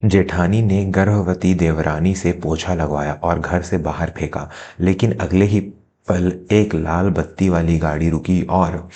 जेठानी ने गर्भवती देवरानी से पोछा लगवाया और घर से बाहर फेंका। लेकिन अगले ही पल एक लाल बत्ती वाली गाड़ी रुकी और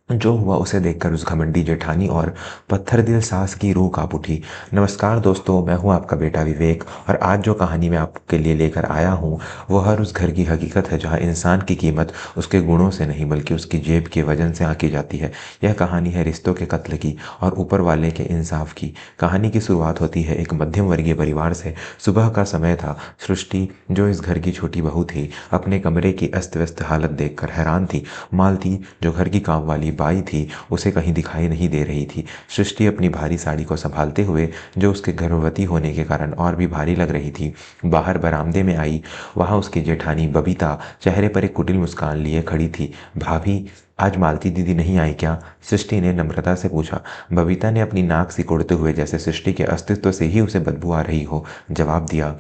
जो हुआ उसे देखकर उस घमंडी जेठानी और पत्थर दिल सास की रूह कांप उठी। नमस्कार दोस्तों, मैं हूं आपका बेटा विवेक और आज जो कहानी मैं आपके लिए लेकर आया हूं वो हर उस घर की हकीकत है जहां इंसान की कीमत उसके गुणों से नहीं बल्कि उसकी जेब के वजन से आंकी जाती है। यह कहानी है रिश्तों के कत्ल की और ऊपर वाले के इंसाफ की। कहानी की शुरुआत होती है एक मध्यम वर्गीय परिवार से। सुबह का समय था। सृष्टि, जो इस घर की छोटी बहू थी, अपने कमरे की अस्त व्यस्त हालत देखकर हैरान थी। मालती, जो घर की काम वाली बाई थी, उसे कहीं दिखाई नहीं दे रही थी। सृष्टि अपनी भारी साड़ी को संभालते हुए, जो उसके गर्भवती होने के कारण और भी भारी लग रही थी, बाहर बरामदे में आई। वहां उसकी जेठानी बबीता चेहरे पर एक कुटिल मुस्कान लिए खड़ी थी। भाभी, आज मालती दीदी नहीं आई क्या? सृष्टि ने नम्रता से पूछा। बबीता ने अपनी नाक सिकोड़ते हुए, जैसे सृष्टि के अस्तित्व से ही उसे बदबू आ रही हो, जवाब दिया।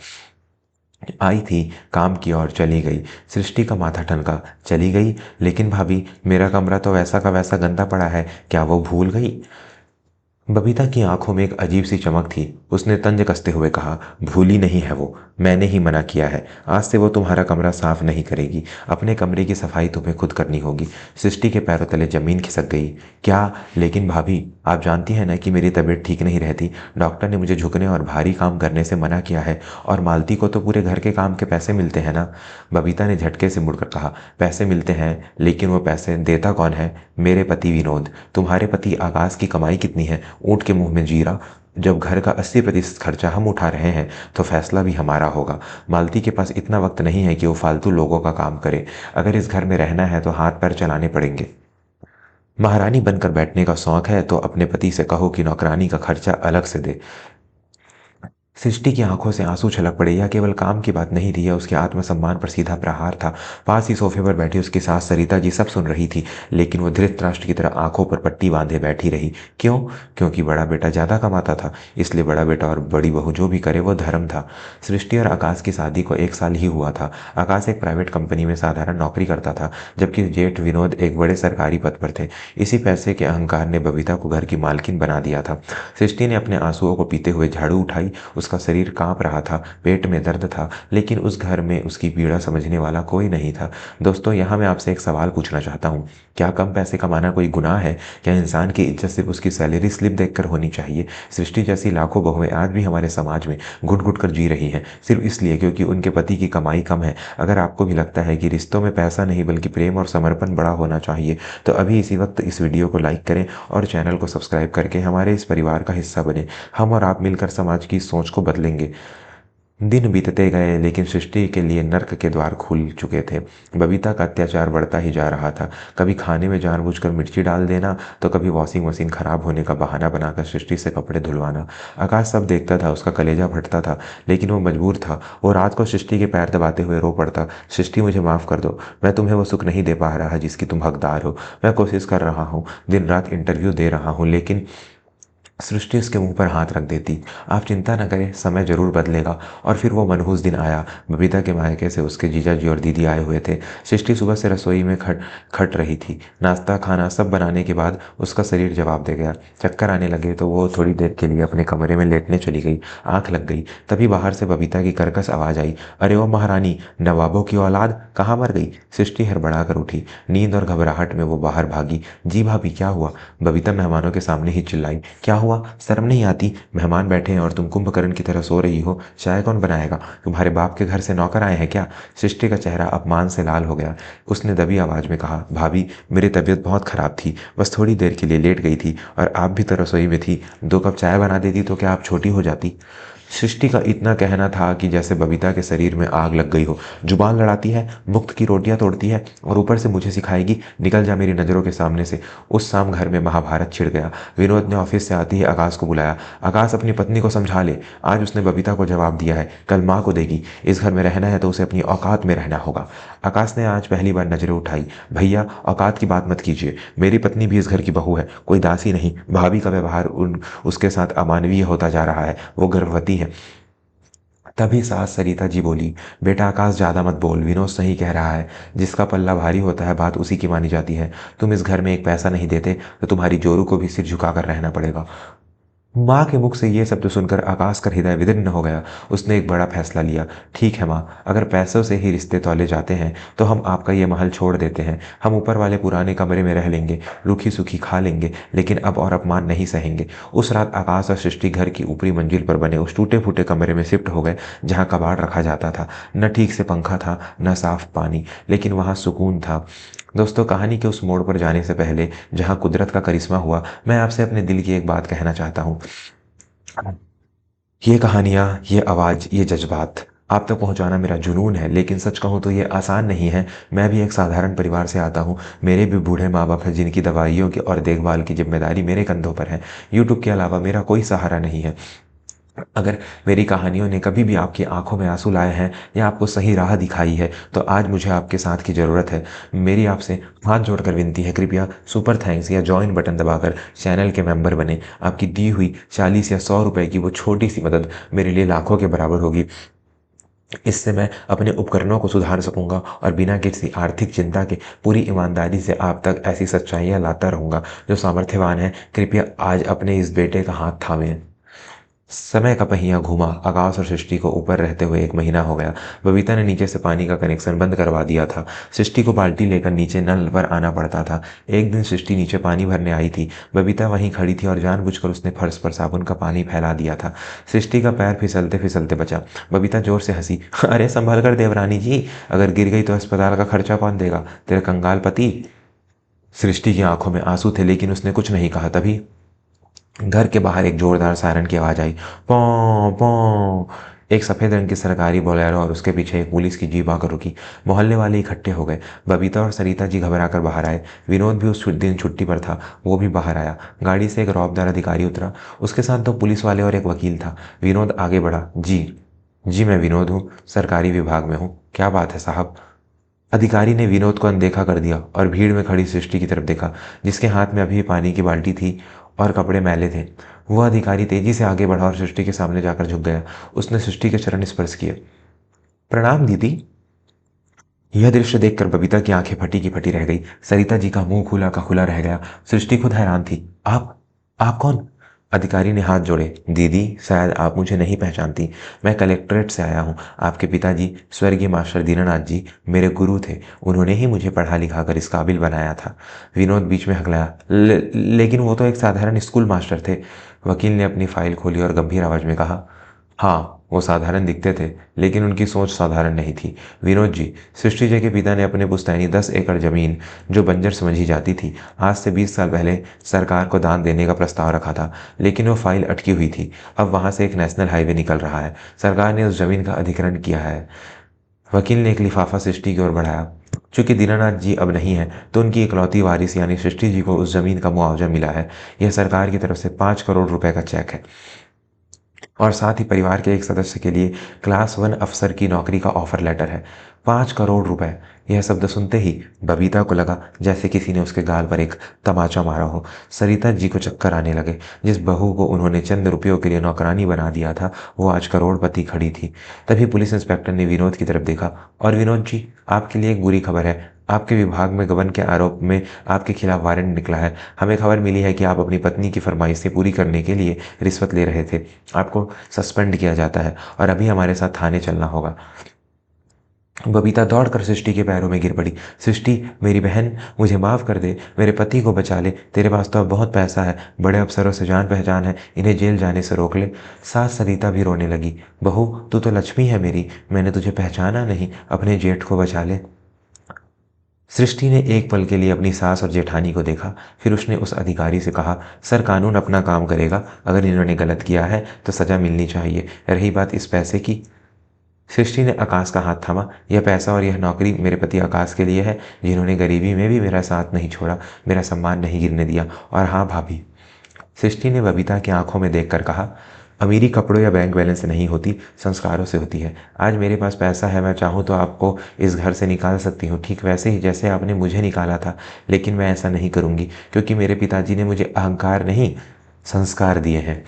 आई थी, काम की और चली गई। सृष्टि का माथा ठनका। चली गई? लेकिन भाभी, मेरा कमरा तो वैसा का वैसा गंदा पड़ा है, क्या वो भूल गई? बबीता की आंखों में एक अजीब सी चमक थी। उसने तंज कसते हुए कहा, भूली नहीं है वो, मैंने ही मना किया है। आज से वो तुम्हारा कमरा साफ नहीं करेगी। अपने कमरे की सफाई तुम्हें खुद करनी होगी। सृष्टि के पैरों तले जमीन खिसक गई। क्या? लेकिन भाभी, आप जानती हैं ना कि मेरी तबीयत ठीक नहीं रहती। डॉक्टर ने मुझे झुकने और भारी काम करने से मना किया है। और मालती को तो पूरे घर के काम के पैसे मिलते हैं ना। बबीता ने झटके से मुड़कर कहा, पैसे मिलते हैं, लेकिन वो पैसे देता कौन है? मेरे पति विनोद। तुम्हारे पति आकाश की कमाई कितनी है? ऊंट के मुंह में जीरा। जब घर का 80% खर्चा हम उठा रहे हैं तो फैसला भी हमारा होगा। मालती के पास इतना वक्त नहीं है कि वो फालतू लोगों का काम करे। अगर इस घर में रहना है तो हाथ पैर चलाने पड़ेंगे। महारानी बनकर बैठने का शौक है तो अपने पति से कहो कि नौकरानी का खर्चा अलग से दे। सृष्टि की आंखों से आंसू छलक पड़े। यह केवल काम की बात नहीं थी, यह उसके आत्मसम्मान पर सीधा प्रहार था। पास ही सोफे पर बैठी उसकी सास सरिता जी सब सुन रही थी, लेकिन वो धृतराष्ट्र की तरह आंखों पर पट्टी बांधे बैठी रही। क्यों? क्योंकि बड़ा बेटा ज्यादा कमाता था, इसलिए बड़ा बेटा और बड़ी बहू जो भी करे वो धर्म था। सृष्टि और आकाश की शादी को 1 साल ही हुआ था। आकाश एक प्राइवेट कंपनी में साधारण नौकरी करता था, जबकि जेठ विनोद एक बड़े सरकारी पद पर थे। इसी पैसे के अहंकार ने बबीता को घर की मालकिन बना दिया था। सृष्टि ने अपने आंसुओं को पीते हुए झाड़ू उठाई। उसका शरीर कांप रहा था, पेट में दर्द था, लेकिन उस घर में उसकी पीड़ा समझने वाला कोई नहीं था। दोस्तों, यहाँ मैं आपसे एक सवाल पूछना चाहता हूँ। क्या कम पैसे कमाना कोई गुनाह है? क्या इंसान की इज्जत सिर्फ उसकी सैलरी स्लिप देखकर होनी चाहिए? सृष्टि जैसी लाखों बहुएं आज भी हमारे समाज में घुट घुट कर जी रही हैं, सिर्फ इसलिए क्योंकि उनके पति की कमाई कम है। अगर आपको भी लगता है कि रिश्तों में पैसा नहीं बल्कि प्रेम और समर्पण बड़ा होना चाहिए, तो अभी इसी वक्त इस वीडियो को लाइक करें और चैनल को सब्सक्राइब करके हमारे इस परिवार का हिस्सा बने। हम और आप मिलकर समाज की सोच को बदलेंगे। दिन बीतते गए, लेकिन सृष्टि के लिए नर्क के द्वार खुल चुके थे। बबीता का अत्याचार बढ़ता ही जा रहा था। कभी खाने में जानबूझकर मिर्ची डाल देना, तो कभी वॉशिंग मशीन खराब होने का बहाना बनाकर सृष्टि से कपड़े धुलवाना। आकाश सब देखता था, उसका कलेजा फटता था, लेकिन वो मजबूर था। वो रात को सृष्टि के पैर दबाते हुए रो पड़ता, सृष्टि मुझे माफ कर दो, मैं तुम्हें वो सुख नहीं दे पा रहा जिसकी तुम हकदार हो। मैं कोशिश कर रहा हूँ, दिन रात इंटरव्यू दे रहा हूँ, लेकिन सृष्टि उसके मुंह पर हाथ रख देती। आप चिंता न करें, समय जरूर बदलेगा। और फिर वो मनहूस दिन आया। बबीता के मायके से उसके जीजा जी और दीदी आए हुए थे। सृष्टि सुबह से रसोई में खट खट रही थी। नाश्ता खाना सब बनाने के बाद उसका शरीर जवाब दे गया। चक्कर आने लगे तो वो थोड़ी देर के लिए अपने कमरे में लेटने चली गई। आंख लग गई। तभी बाहर से बबीता की कर्कश आवाज आई, अरे ओ महारानी, नवाबों की औलाद कहाँ मर गई? सृष्टि हड़बड़ा कर उठी। नींद और घबराहट में वो बाहर भागी। जी भाभी, क्या हुआ? बबीता मेहमानों के सामने ही चिल्लाई। क्या हुआ? शर्म नहीं आती? मेहमान बैठे हैं और तुम कुंभकर्ण की तरह सो रही हो। चाय कौन बनाएगा? तुम्हारे बाप के घर से नौकर आए हैं क्या? सृष्टि का चेहरा अपमान से लाल हो गया। उसने दबी आवाज में कहा, भाभी, मेरी तबीयत बहुत खराब थी, बस थोड़ी देर के लिए लेट गई थी, और आप भी तो रसोई में थी। 2 कप चाय बना देती तो क्या आप छोटी हो जाती? सृष्टि का इतना कहना था कि जैसे बबीता के शरीर में आग लग गई हो। जुबान लड़ाती है, मुक्त की रोटियां तोड़ती है, और ऊपर से मुझे सिखाएगी, निकल जा मेरी नज़रों के सामने से। उस शाम घर में महाभारत छिड़ गया। विनोद ने ऑफिस से आते ही आकाश को बुलाया। आकाश, अपनी पत्नी को समझा ले, आज उसने बबीता को जवाब दिया है, कल माँ को देगी। इस घर में रहना है तो उसे अपनी औकात में रहना होगा। आकाश ने आज पहली बार नजरें उठाई। भैया, औकात की बात मत कीजिए, मेरी पत्नी भी इस घर की बहू है, कोई दासी नहीं। भाभी का व्यवहार उसके साथ अमानवीय होता जा रहा है, वो गर्भवती है। तभी सास सरिता जी बोली, बेटा आकाश, ज्यादा मत बोल, विनोद सही कह रहा है। जिसका पल्ला भारी होता है बात उसी की मानी जाती है। तुम इस घर में एक पैसा नहीं देते तो तुम्हारी जोरू को भी सिर झुकाकर रहना पड़ेगा। माँ के मुख से ये शब्द सुनकर आकाश का हृदय विदीर्ण हो गया। उसने एक बड़ा फैसला लिया। ठीक है माँ, अगर पैसों से ही रिश्ते तौले जाते हैं तो हम आपका ये महल छोड़ देते हैं। हम ऊपर वाले पुराने कमरे में रह लेंगे, रूखी सूखी खा लेंगे, लेकिन अब और अपमान नहीं सहेंगे। उस रात आकाश और सृष्टि घर की ऊपरी मंजिल पर बने उस टूटे फूटे कमरे में शिफ्ट हो गए जहाँ कबाड़ रखा जाता था। न ठीक से पंखा था, न साफ पानी, लेकिन वहाँ सुकून था। दोस्तों, कहानी के उस मोड़ पर जाने से पहले जहाँ कुदरत का करिश्मा हुआ, मैं आपसे अपने दिल की एक बात कहना चाहता हूँ। ये कहानियाँ, ये आवाज़, ये जज्बात आप तक पहुँचाना मेरा जुनून है, लेकिन सच कहूँ तो ये आसान नहीं है। मैं भी एक साधारण परिवार से आता हूँ। मेरे भी बूढ़े माँ बाप हैं जिनकी दवाइयों की और देखभाल की जिम्मेदारी मेरे कंधों पर है। यूट्यूब के अलावा मेरा कोई सहारा नहीं है। अगर मेरी कहानियों ने कभी भी आपकी आंखों में आंसू लाए हैं या आपको सही राह दिखाई है, तो आज मुझे आपके साथ की ज़रूरत है। मेरी आपसे हाथ जोड़कर विनती है, कृपया सुपर थैंक्स या जॉइन बटन दबाकर चैनल के मेंबर बने। आपकी दी हुई 40 या 100 रुपए की वो छोटी सी मदद मेरे लिए लाखों के बराबर होगी। इससे मैं अपने उपकरणों को सुधार सकूंगा और बिना किसी आर्थिक चिंता के पूरी ईमानदारी से आप तक ऐसी सच्चाइयाँ लाता रहूंगा। जो सामर्थ्यवान है, कृपया आज अपने इस बेटे का हाथ थामें। समय का पहिया घूमा। आकाश और सृष्टि को ऊपर रहते हुए 1 महीना हो गया। बबीता ने नीचे से पानी का कनेक्शन बंद करवा दिया था। सृष्टि को बाल्टी लेकर नीचे नल पर आना पड़ता था। एक दिन सृष्टि नीचे पानी भरने आई थी। बबीता वहीं खड़ी थी और जानबूझकर उसने फर्श पर साबुन का पानी फैला दिया था। सृष्टि का पैर फिसलते फिसलते बचा। बबीता जोर से हंसी। अरे संभल कर देवरानी जी, अगर गिर गई तो अस्पताल का खर्चा कौन देगा? तेरे कंगाल पति। सृष्टि की आंखों में आंसू थे, लेकिन उसने कुछ नहीं कहा। तभी घर के बाहर एक जोरदार सायरन की आवाज आई। पौ पौ। एक सफेद रंग की सरकारी बोलेरो और उसके पीछे एक पुलिस की जीप आकर रुकी। मोहल्ले वाले इकट्ठे हो गए। बबीता और सरिता जी घबराकर बाहर आए। विनोद भी उस दिन छुट्टी पर था, वो भी बाहर आया। गाड़ी से एक रौबदार अधिकारी उतरा। उसके साथ 2 पुलिस वाले और एक वकील था। विनोद आगे बढ़ा। जी जी, मैं विनोद हूँ, सरकारी विभाग में हूँ। क्या बात है साहब? अधिकारी ने विनोद को अनदेखा कर दिया और भीड़ में खड़ी सृष्टि की तरफ देखा, जिसके हाथ में अभी पानी की बाल्टी थी और कपड़े मैले थे। वह अधिकारी तेजी से आगे बढ़ा और सृष्टि के सामने जाकर झुक गया। उसने सृष्टि के चरण स्पर्श किए। प्रणाम दीदी। यह दृश्य देखकर बबीता की आंखें फटी की फटी रह गई। सरिता जी का मुंह खुला का खुला रह गया। सृष्टि खुद हैरान थी। आप कौन? अधिकारी ने हाथ जोड़े। दीदी, शायद आप मुझे नहीं पहचानती। मैं कलेक्ट्रेट से आया हूँ। आपके पिताजी स्वर्गीय मास्टर दीनानाथ जी मेरे गुरु थे। उन्होंने ही मुझे पढ़ा लिखा कर इस काबिल बनाया था। विनोद बीच में हकलाया। लेकिन वो तो एक साधारण स्कूल मास्टर थे। वकील ने अपनी फाइल खोली और गंभीर आवाज में कहा। हाँ, वो साधारण दिखते थे, लेकिन उनकी सोच साधारण नहीं थी। विनोद जी, सृष्टि जी के पिता ने अपने पुश्तैनी 10 एकड़ जमीन, जो बंजर समझी जाती थी, आज से 20 साल पहले सरकार को दान देने का प्रस्ताव रखा था, लेकिन वो फाइल अटकी हुई थी। अब वहां से एक नेशनल हाईवे निकल रहा है। सरकार ने उस जमीन का अधिग्रहण किया है। वकील ने एक लिफाफा सृष्टि की ओर बढ़ाया। चूंकि दीनानाथ जी अब नहीं है, तो उनकी इकलौती वारिस यानी सृष्टि जी को उस जमीन का मुआवजा मिला है। यह सरकार की तरफ से 5 करोड़ रुपए का चेक है और साथ ही परिवार के एक सदस्य के लिए क्लास 1 अफसर की नौकरी का ऑफर लेटर है। 5 करोड़ रुपए। यह शब्द सुनते ही बबीता को लगा जैसे किसी ने उसके गाल पर एक तमाचा मारा हो। सरिता जी को चक्कर आने लगे। जिस बहू को उन्होंने चंद रुपयों के लिए नौकरानी बना दिया था, वो आज करोड़पति खड़ी थी। तभी पुलिस इंस्पेक्टर ने विनोद की तरफ देखा। और विनोद जी, आपके लिए एक बुरी खबर है। आपके विभाग में गबन के आरोप में आपके खिलाफ वारंट निकला है। हमें खबर मिली है कि आप अपनी पत्नी की फरमाइशें पूरी करने के लिए रिश्वत ले रहे थे। आपको सस्पेंड किया जाता है और अभी हमारे साथ थाने चलना होगा। बबीता दौड़कर सृष्टि के पैरों में गिर पड़ी। सृष्टि, मेरी बहन, मुझे माफ कर दे। मेरे पति को बचा ले। तेरे पास तो अब बहुत पैसा है, बड़े अफसरों से जान पहचान है, इन्हें जेल जाने से रोक ले। सास सरिता भी रोने लगी। बहू, तू तो लक्ष्मी है मेरी, मैंने तुझे पहचाना नहीं, अपने जेठ को बचा ले। सृष्टि ने एक पल के लिए अपनी सास और जेठानी को देखा। फिर उसने उस अधिकारी से कहा, सर, कानून अपना काम करेगा। अगर इन्होंने गलत किया है तो सजा मिलनी चाहिए। रही बात इस पैसे की। सृष्टि ने आकाश का हाथ थामा। यह पैसा और यह नौकरी मेरे पति आकाश के लिए है, जिन्होंने गरीबी में भी मेरा साथ नहीं छोड़ा, मेरा सम्मान नहीं गिरने दिया। और हाँ भाभी, सृष्टि ने बबीता की आंखों में देखकर कहा, अमीरी कपड़ों या बैंक बैलेंस से नहीं होती, संस्कारों से होती है। आज मेरे पास पैसा है, मैं चाहूँ तो आपको इस घर से निकाल सकती हूँ, ठीक वैसे ही जैसे आपने मुझे निकाला था। लेकिन मैं ऐसा नहीं करूँगी, क्योंकि मेरे पिताजी ने मुझे अहंकार नहीं, संस्कार दिए हैं।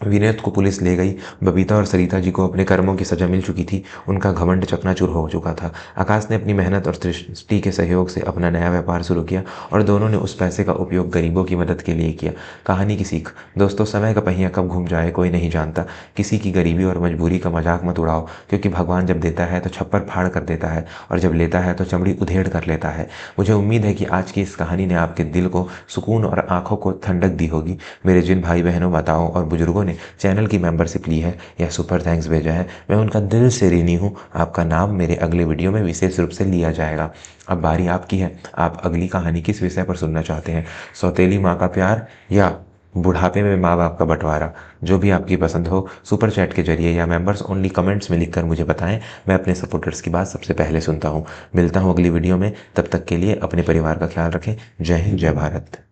विनीत को पुलिस ले गई। बबीता और सरिता जी को अपने कर्मों की सजा मिल चुकी थी। उनका घमंड चकनाचूर हो चुका था। आकाश ने अपनी मेहनत और दृष्टि के सहयोग से अपना नया व्यापार शुरू किया और दोनों ने उस पैसे का उपयोग गरीबों की मदद के लिए किया। कहानी की सीख। दोस्तों, समय का पहिया कब घूम जाए कोई नहीं जानता। किसी की गरीबी और मजबूरी का मजाक मत उड़ाओ, क्योंकि भगवान जब देता है तो छप्पर फाड़ कर देता है और जब लेता है तो चमड़ी उधेड़ कर लेता है। मुझे उम्मीद है कि आज की इस कहानी ने आपके दिल को सुकून और आंखों को ठंडक दी होगी। मेरे जिन भाई बहनों, माताओं और बुजुर्गों ने चैनल की मेंबरशिप ली है या सुपर थैंक्स भेजा है, मैं उनका दिल से ऋणी हूँ। आपका नाम मेरे अगले वीडियो में विशेष रूप से लिया जाएगा। अब बारी आपकी है। आप अगली कहानी किस विषय पर सुनना चाहते हैं? सौतेली माँ का प्यार या बुढ़ापे में माँ बाप का बंटवारा? जो भी आपकी पसंद हो, सुपर चैट के जरिए या मेंबर्स ओनली कमेंट्स में लिखकर मुझे बताएं। मैं अपने सपोर्टर्स की बात सबसे पहले सुनता हूँ। मिलता हूँ अगली वीडियो में। तब तक के लिए अपने परिवार का ख्याल रखें। जय हिंद, जय भारत।